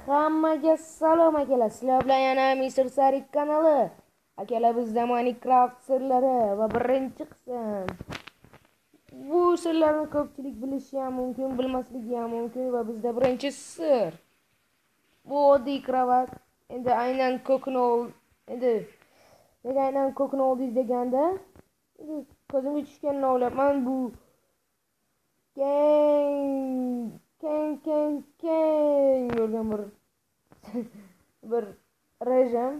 Hammaga salom akalar. Sizlar bilan yana Mr. Sarik kanali. Akalar, bizda Minecraft sirlari va birinchi qism. Bu sirlarni ko'pchilik bilishi ham mumkin, bilmasligi ham mumkin va bizda birinchi sir. Bu oddiy kravat. Endi aynan ko'kni oldingiz deganda, ko'zimga tushganini o'ylabman. Bu keng bo'lgan bir rejim.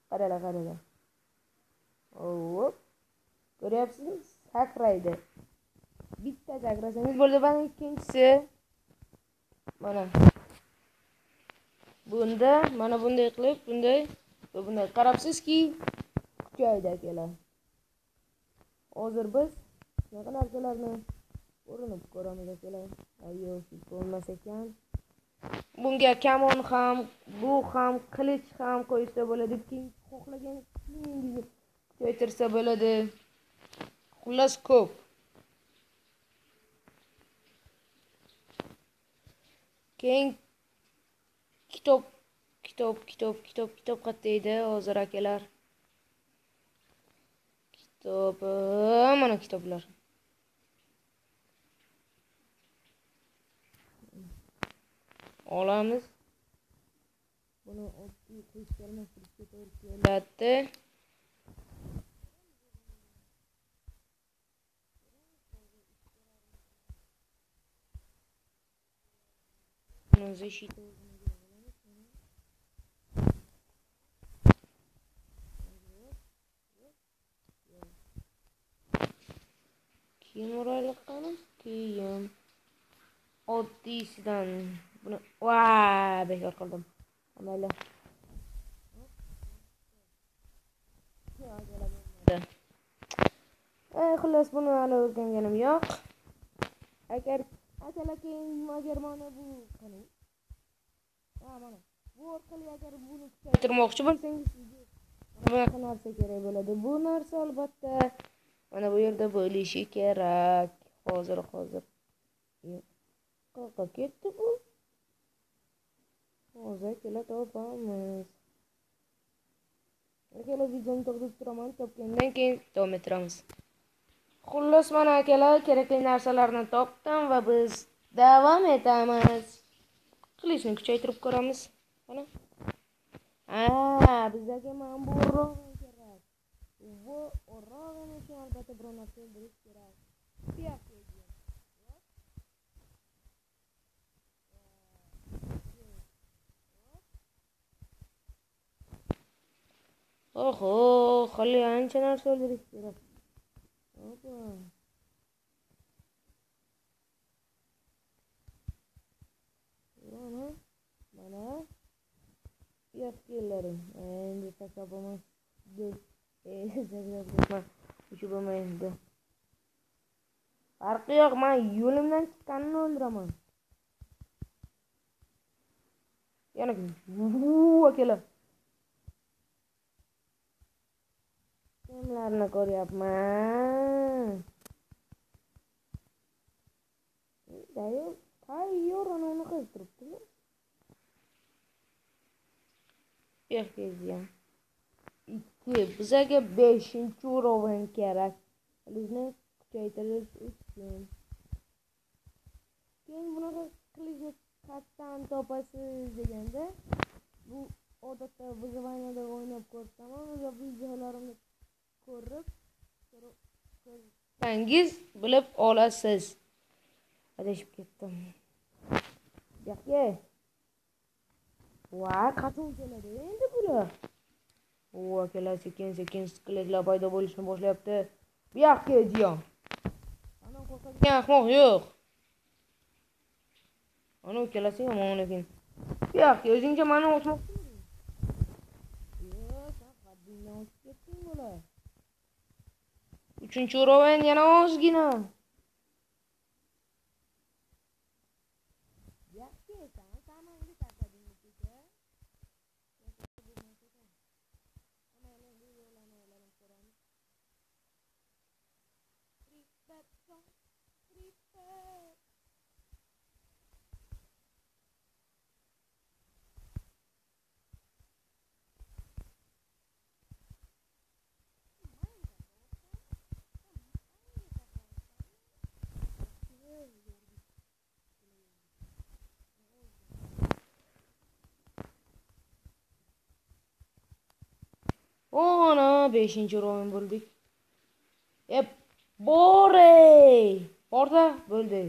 Qaranglar. Hop. Ko'ryapsizmi? Sakraydi. Bitta sakrasangiz bo'ldi. Ikkinchisi mana bunday qilib, bunday qarabsizki, kuchaydi akalar. Hozir biz shunaqa narsalarni ko'rinib ko'ramiz akalar. Ayyo, bo'lmas ekan. Bunga kamon ham, bu ham, qilich ham qo'ysa bo'ladi. Xohlagan kuchingizni kuchaytirsa bo'ladi. Xullas ko'p. Keyin kitob qataydi hozir akalar. Mana kitoblar. Olamiz. Buni oddiy kristalmashtirishga to'g'ri keladi. Защиту. Keyin o'raylik qilamiz. Keyin oddiysidan buni bekor qildim. Mayli. Xullas buni hali o'rganganim yo'q. Agar mana bu qani. Mana bu orqali agar buni kuchaytirmoqchi bo'lsangiz, bunaqa narsa kerak bo'ladi. Bu narsa albatta mana bu yerda bo'lishi kerak. Hozir. Qayerga ketdi bu? Hozir kelib topamiz. Akalar, videoni to'xtatib turaman. Topgandan keyin davom ettiramiz. Xullas, mana akalar, kerakli narsalarni topdim va biz davom etamiz. Qilichni kuchaytirib ko'ramiz. Mana. Bizga mana bu o'rog'im kerak. Bu o'rog'im uchun albatta biror narsa o'ldirish kerak. Oho, hali ancha narsa o'ldirish kerak. Mana yapkellarim. Endi takabaman. Uchu bo'lmaydi. Farqi yo'q, men yo'limdan chiqqanini o'ldiraman. Yana akalar. Kimlarni ko'ryapman? Tayyor uni qilib turibdi. Yaxshiyam. 2. Bizga 5-o'rovin kerak. Qilichni kuchaytirish uchun. Keyin bunaqa qilichni qayerdan topasiz deganda, bu odatda biz vaynada o'ynab ko'rsaman va videolarimni ko'rsangiz bilib olasiz. Adashib ketdim. Yo'q. Qachon keladi endi bular? Akalar, sekin skeletlar paydo bo'lishni boshlayapti. Bu yoqqa ediyor. Ana qo'rqadigan ahmoq yo'q. Ana kelasi yomon lekin. Bu yoqqa o'zingcha meni o'tmoqchimi? Yo'q, haddingdan o'tib ketding bular. 3-o'rovin yana ozgina. 5-o'yin bo'ldik. Bore! Borda bo'ldi.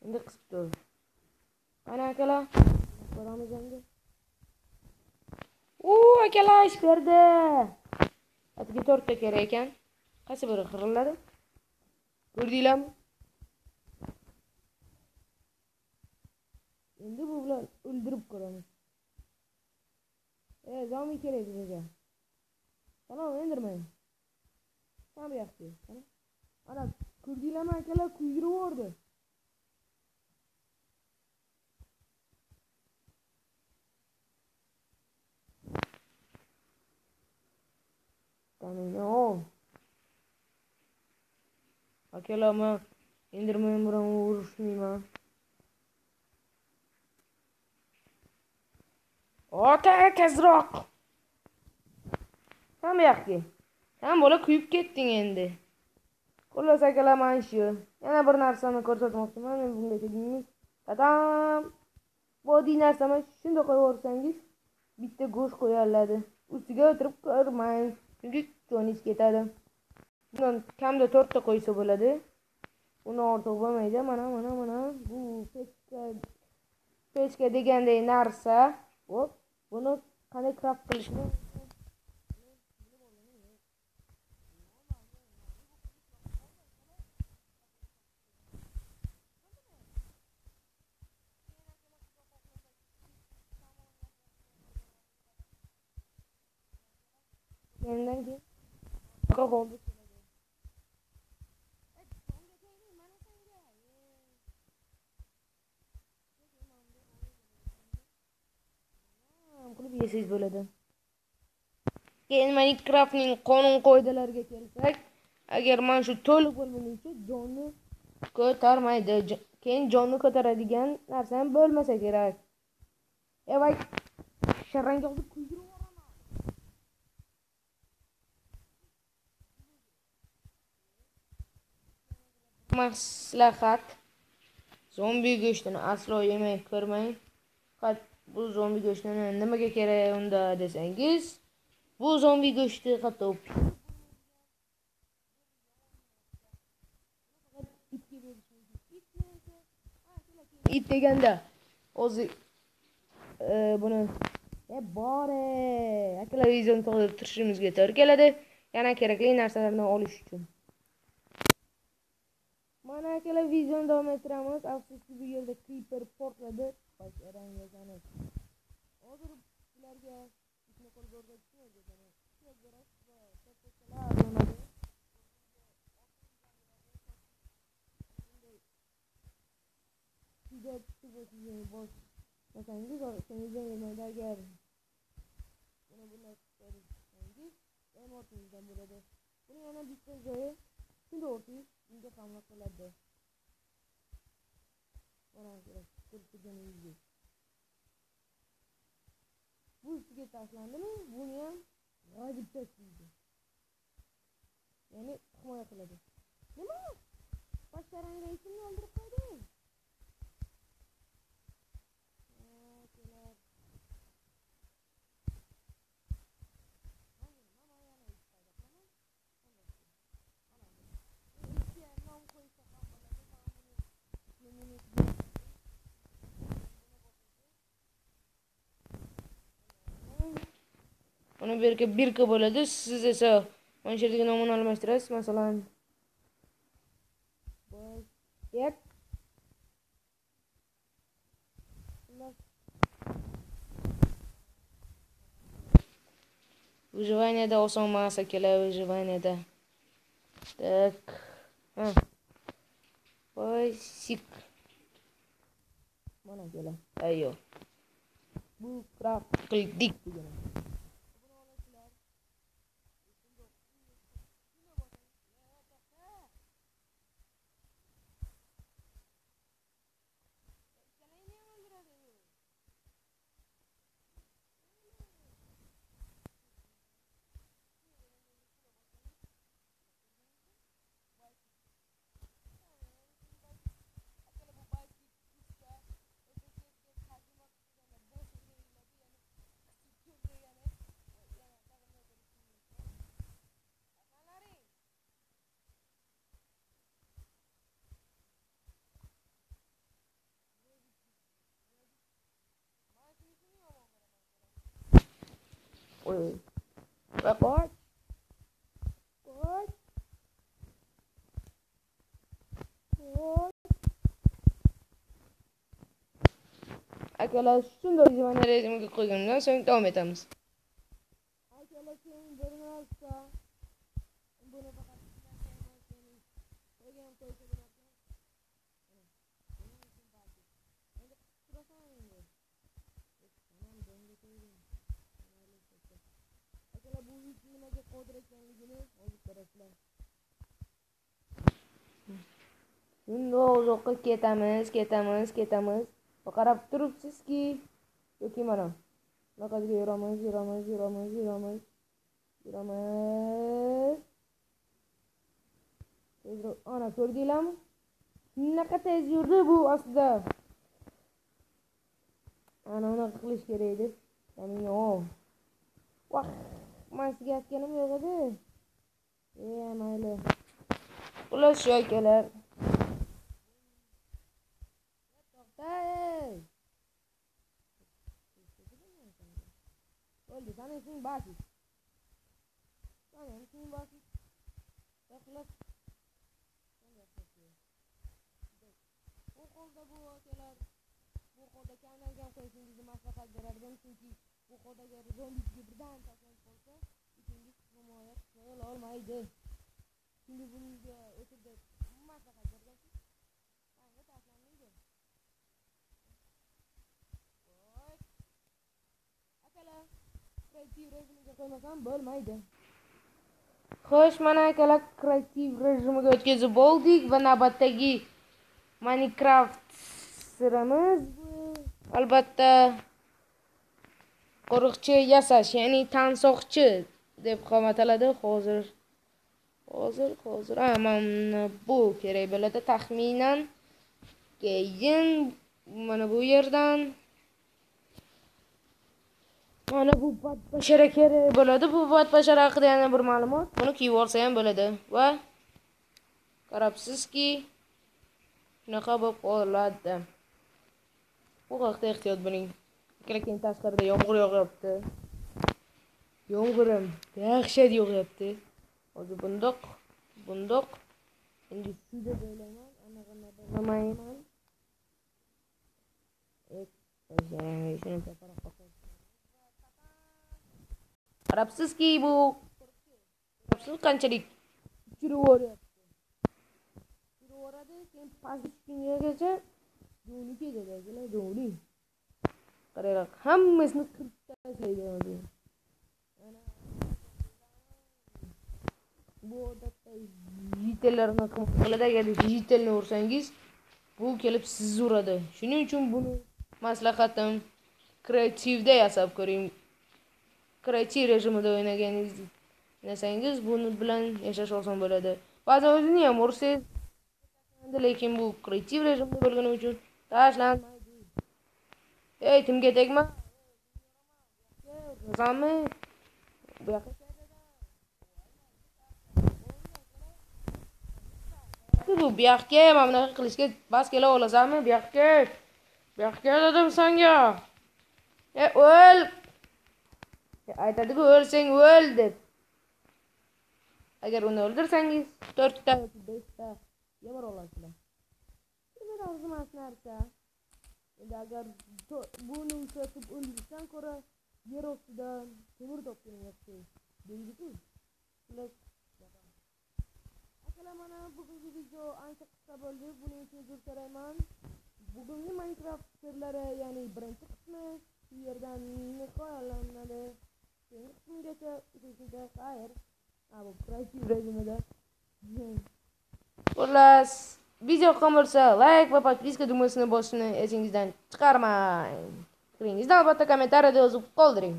Endi qisib tur. Ana akalar. Ko'ramiz endi. Akalar ish berdi. Atga 4 ta kerak ekan. Qaysi biri qiriladi? Ko'rdinglarmi? Endi bu bilan o'ldirib ko'ramiz. Zombi kerak bizga. Tamam, o'ldirmang. Tamam, yaxshi. Ana, ko'rdinglarmi akalar, kuydirib yubordi. Tamam. Akalar, men endirman bilan urushmayman. Ota tezroq. Tamam, yaxshi. Sen bola kuyib ketding endi. Xullas akalar, mana shu. Yana bir narsani ko'rsatmoqchiman. Men bunga tegdingiz. Tadam! Bu oddiy narsani shunday qo'yib yuborsangiz, bitta go'sht qo'yiladi. Ustiga o'tirib ko'rmang, chunki joningiz ketadi. Bundan kamida 4 ta qo'ysa bo'ladi. Uni ortiq bo'lmaydi. Mana. Bu pechka deganday narsa. Hop, buni qanday craft qilishni mendan keyin qoldi. Qilib yesangiz bo'ladi. Keyin Minecraftning qonun qoidalariga kelsak, agar mana shu to'liq bo'lmaguncha jonni ko'tarmaydi. Keyin jonni ko'taradigan narsa ham bo'lmasa kerak. Voy, sharrangozni kuydirib yuboraman. Maslahat: zombi go'shtini aslo yemay ko'rmang. Faqat bu zombi go'shtini nimaga kerak unda desangiz, bu zombi go'shti hatto it deganda o'zi buni bore akalar videoni to'xtatib turishimizga to'g'ri keladi. Yana kerakli narsalarni olish uchun. Mana akalar, videoni davom ettiramiz. Afsuski bu yerda creeper portladi. Hozir sizlarga ishni qo'lga o'rgatishni Masangiz orqangizdan yurmaydi. Agar buni bunday qilsangiz, ortingizdan bo'ladi. Buni yana bitta joyi shunday o'rtangiz, bunga hamla qiladi. Mana kerak, ko'rib turganingizdek. Bu ustiga tashlandimi, buni ham g'ajib tashlaydi. Ya'ni himoya qiladi. Nima? Pashtarangda ishimni o'ldirib qo'yding. Uni birka bo'ladi. Siz esa mana shu yerdagi nomini almashtirasiz. Masalan, yep. Выживание oson emas akalar, выживание. Так. Basic. Mana kelar. Ayyo. Bu craft qildik deganim. Oy. Va qoch. Qoch. Qoch. Akalar shunday mana rejimga qo'ygandan so'ng davom etamiz. Akalar keyin bir narsa buni faqat qo'ygan qo'ysa bo'larkan. Akalar bu nimaga qodir ekanligini hozir ko'rasizlar. Shunday uzoqqa ketamiz. Qarab turibsizki, yoki mana bunaqaga yuramiz. Tezroq, ana ko'rdinglarmi? Shunaqa tez yurdi bu aslida. Ana unaqa qilish kerak edi. Ya'ni vah, masiga aytganim yo'q edi. Mayli. Xullas shu akalar. Oldu, sana ismini basit. Yaxshilab. Bu qo'lda bu akalar, bu qo'lda kamdan kam qo'yishingizni maslahat berardim, chunki bu qo'ldagi zombisiga birdan tashlanib qolsa, ikingiz himoya qila olmaydi. Shunga bunga o'tirib maslahat berdim. Qanday tashlanmaydi? Voy. Akalar, kreativ rejimga qo'ymasam bo'lmaydi. Xo'sh, mana akalar kreativ rejimiga o'tkazib bo'ldik va navbatdagi Minecraft sirimiz bu. Albatta qo'riqchi yasash, ya'ni tansoqchi deb ham ataladi. Hozir mana bu kerak bo'ladi taxminan. Keyin mana bu yerdan mana bu bashara kerak bo'ladi. Bu bashara haqida yana bir ma'lumot. Buni kiyib olsa ham bo'ladi va qarabsizki shunaqa bo'lib qoladi. Bu haqda ehtiyot bo'ling. Keyin tashqarida yomg'ir yog'yapti. Yomg'irim dahshat yog'yapti. Hozir bundoq. Endi shunday bo'laman, anaqa bo'lmayman. Qarabsizki bu qanchalik tushiraveradi. Keyin past tushgungacha do'ni ketadi, do'ni. Qaranglar, hammasini qirib tashlaydi hozir. Bu odatda yitellarni qiladi. Agar yitelni ursangiz, bu kelib sizni uradi. Shuning uchun buni maslahatim kreativda yasab ko'ring. Kreativ rejimida o'ynasangiz, buni bilan yashash oson bo'ladi. Ba'zan o'zini ham ursangiz, lekin bu kreativ rejimda bo'lgani uchun tashlanmaydi. Timga tegma. Zammi. Bu yoqqa bu yoqqa mana bunaqa qilishga bas kela olasanmi? Bu yoqqa dedim senga. O'l. Aytadi-ku, o'lsang o'l deb. Agar uni o'ldirsangiz 4 ta yoki 5 ta yemir olasizlar. Bu arzimas narsa. Endi agar buni ushatib o'ldirishdan ko'ra yer ostidan temir topgan yaxshi deydi-ku. Akalar, mana bugungi video ancha qisqa bo'ldi. Buning uchun uzr so'rayman. Bugungi Minecraft sirlari, ya'ni birinchi qismi bu yerdan nihoyalanadi. Keyingi qismgacha uchinchida xayr. Bu kreativ rejimida. Xullas, video yoqqan bo'lsa, like va podpiska tugmasini bosishni esingizdan chiqarmang. Fikringizni albatta kommentariyada yozib qoldiring.